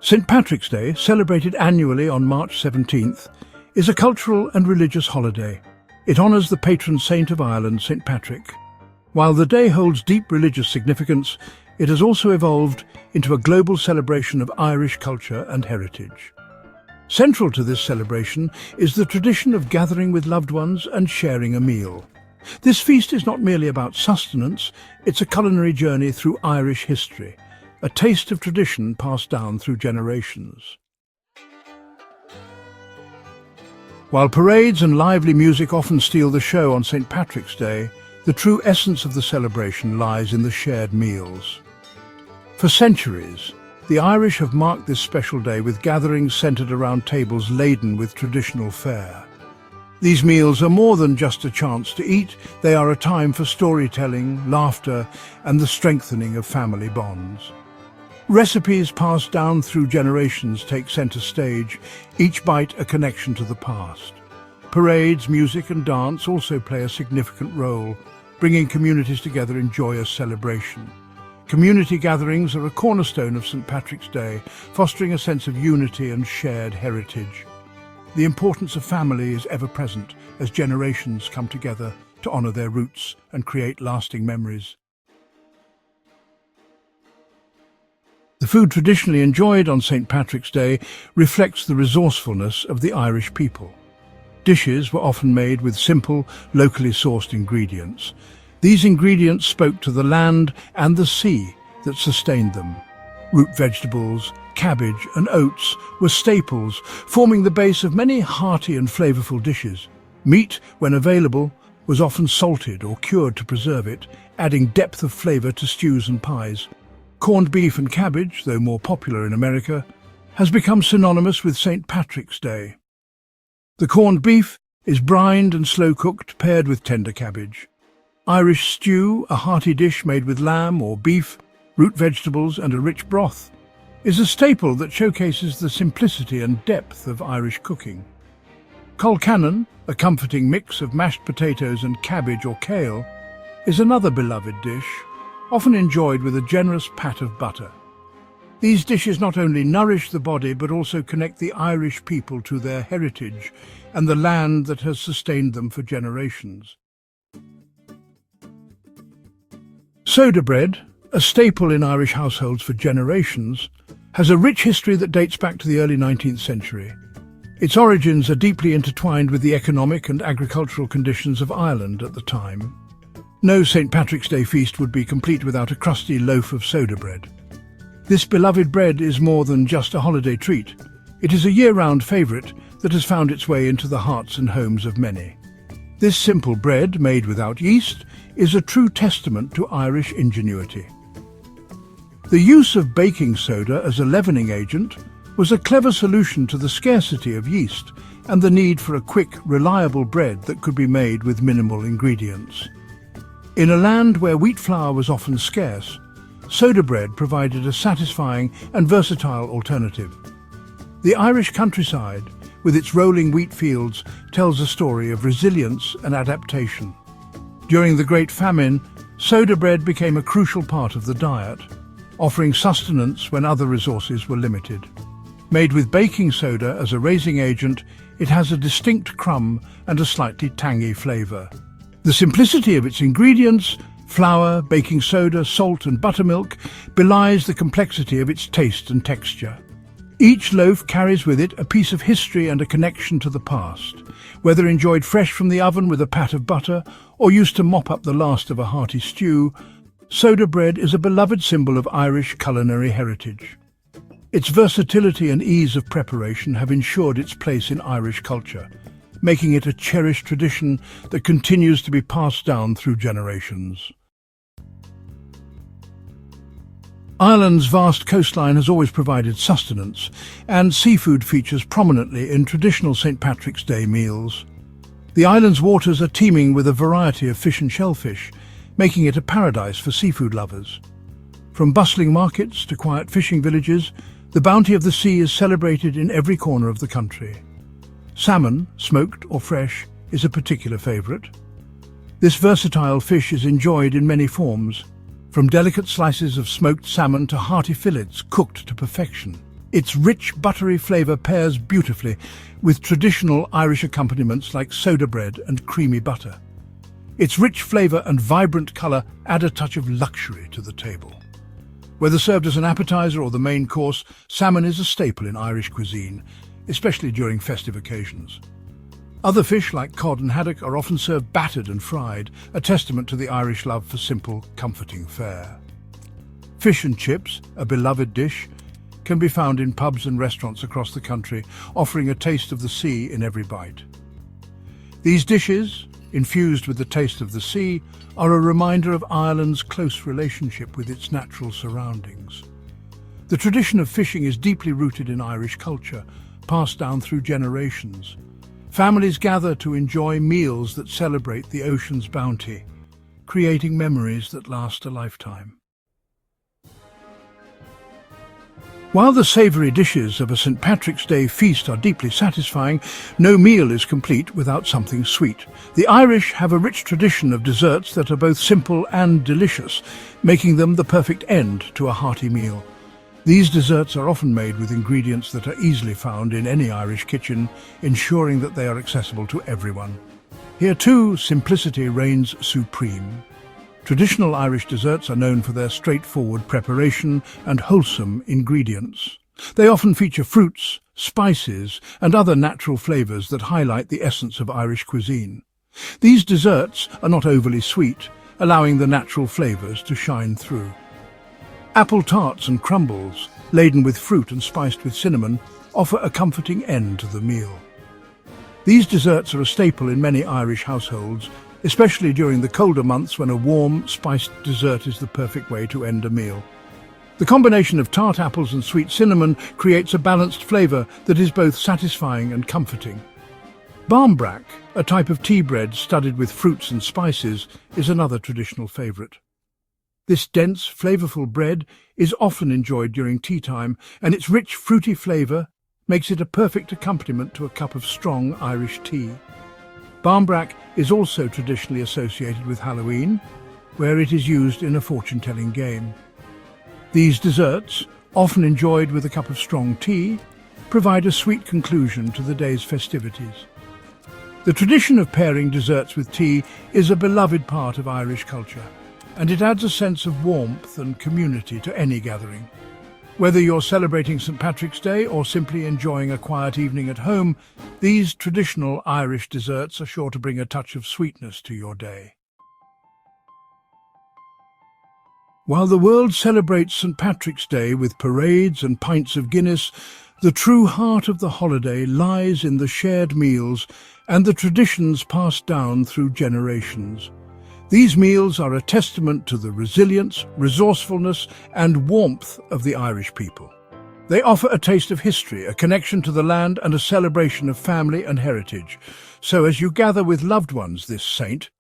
St. Patrick's Day, celebrated annually on March 17th, is a cultural and religious holiday. It honours the patron saint of Ireland, St. Patrick. While the day holds deep religious significance, it has also evolved into a global celebration of Irish culture and heritage. Central to this celebration is the tradition of gathering with loved ones and sharing a meal. This feast is not merely about sustenance, it's a culinary journey through Irish history, a taste of tradition passed down through generations. While parades and lively music often steal the show on St. Patrick's Day, the true essence of the celebration lies in the shared meals. For centuries, the Irish have marked this special day with gatherings centred around tables laden with traditional fare. These meals are more than just a chance to eat, they are a time for storytelling, laughter, and the strengthening of family bonds. Recipes passed down through generations take centre stage, each bite a connection to the past. Parades, music and dance also play a significant role, bringing communities together in joyous celebration. Community gatherings are a cornerstone of St. Patrick's Day, fostering a sense of unity and shared heritage. The importance of family is ever present as generations come together to honour their roots and create lasting memories. The food traditionally enjoyed on St. Patrick's Day reflects the resourcefulness of the Irish people. Dishes were often made with simple, locally sourced ingredients. These ingredients spoke to the land and the sea that sustained them. Root vegetables, cabbage and oats were staples, forming the base of many hearty and flavourful dishes. Meat, when available, was often salted or cured to preserve it, adding depth of flavour to stews and pies. Corned beef and cabbage, though more popular in America, has become synonymous with St. Patrick's Day. The corned beef is brined and slow-cooked, paired with tender cabbage. Irish stew, a hearty dish made with lamb or beef, root vegetables and a rich broth, is a staple that showcases the simplicity and depth of Irish cooking. Colcannon, a comforting mix of mashed potatoes and cabbage or kale, is another beloved dish, often enjoyed with a generous pat of butter. These dishes not only nourish the body but also connect the Irish people to their heritage and the land that has sustained them for generations. Soda bread, a staple in Irish households for generations, has a rich history that dates back to the early 19th century. Its origins are deeply intertwined with the economic and agricultural conditions of Ireland at the time. No St. Patrick's Day feast would be complete without a crusty loaf of soda bread. This beloved bread is more than just a holiday treat. It is a year-round favourite that has found its way into the hearts and homes of many. This simple bread, made without yeast, is a true testament to Irish ingenuity. The use of baking soda as a leavening agent was a clever solution to the scarcity of yeast and the need for a quick, reliable bread that could be made with minimal ingredients. In a land where wheat flour was often scarce, soda bread provided a satisfying and versatile alternative. The Irish countryside, with its rolling wheat fields, tells a story of resilience and adaptation. During the Great Famine, soda bread became a crucial part of the diet, offering sustenance when other resources were limited. Made with baking soda as a raising agent, it has a distinct crumb and a slightly tangy flavour. The simplicity of its ingredients, flour, baking soda, salt and buttermilk, belies the complexity of its taste and texture. Each loaf carries with it a piece of history and a connection to the past. Whether enjoyed fresh from the oven with a pat of butter or used to mop up the last of a hearty stew, soda bread is a beloved symbol of Irish culinary heritage. Its versatility and ease of preparation have ensured its place in Irish culture, making it a cherished tradition that continues to be passed down through generations. Ireland's vast coastline has always provided sustenance, and seafood features prominently in traditional St. Patrick's Day meals. The island's waters are teeming with a variety of fish and shellfish, making it a paradise for seafood lovers. From bustling markets to quiet fishing villages, the bounty of the sea is celebrated in every corner of the country. Salmon, smoked or fresh, is a particular favourite. This versatile fish is enjoyed in many forms, from delicate slices of smoked salmon to hearty fillets cooked to perfection. Its rich, buttery flavour pairs beautifully with traditional Irish accompaniments like soda bread and creamy butter. Its rich flavour and vibrant colour add a touch of luxury to the table. Whether served as an appetizer or the main course, salmon is a staple in Irish cuisine, especially during festive occasions. Other fish like cod and haddock are often served battered and fried, a testament to the Irish love for simple, comforting fare. Fish and chips, a beloved dish, can be found in pubs and restaurants across the country, offering a taste of the sea in every bite. These dishes, infused with the taste of the sea, are a reminder of Ireland's close relationship with its natural surroundings. The tradition of fishing is deeply rooted in Irish culture, passed down through generations. Families gather to enjoy meals that celebrate the ocean's bounty, creating memories that last a lifetime. While the savoury dishes of a St. Patrick's Day feast are deeply satisfying, no meal is complete without something sweet. The Irish have a rich tradition of desserts that are both simple and delicious, making them the perfect end to a hearty meal. These desserts are often made with ingredients that are easily found in any Irish kitchen, ensuring that they are accessible to everyone. Here too, simplicity reigns supreme. Traditional Irish desserts are known for their straightforward preparation and wholesome ingredients. They often feature fruits, spices, and other natural flavours that highlight the essence of Irish cuisine. These desserts are not overly sweet, allowing the natural flavours to shine through. Apple tarts and crumbles, laden with fruit and spiced with cinnamon, offer a comforting end to the meal. These desserts are a staple in many Irish households, especially during the colder months when a warm, spiced dessert is the perfect way to end a meal. The combination of tart apples and sweet cinnamon creates a balanced flavour that is both satisfying and comforting. Barmbrack, a type of tea bread studded with fruits and spices, is another traditional favourite. This dense, flavourful bread is often enjoyed during tea time, and its rich, fruity flavour makes it a perfect accompaniment to a cup of strong Irish tea. Barmbrack is also traditionally associated with Halloween, where it is used in a fortune-telling game. These desserts, often enjoyed with a cup of strong tea, provide a sweet conclusion to the day's festivities. The tradition of pairing desserts with tea is a beloved part of Irish culture, and it adds a sense of warmth and community to any gathering. Whether you're celebrating St. Patrick's Day or simply enjoying a quiet evening at home, these traditional Irish desserts are sure to bring a touch of sweetness to your day. While the world celebrates St. Patrick's Day with parades and pints of Guinness, the true heart of the holiday lies in the shared meals and the traditions passed down through generations. These meals are a testament to the resilience, resourcefulness, and warmth of the Irish people. They offer a taste of history, a connection to the land, and a celebration of family and heritage. So as you gather with loved ones this Saint,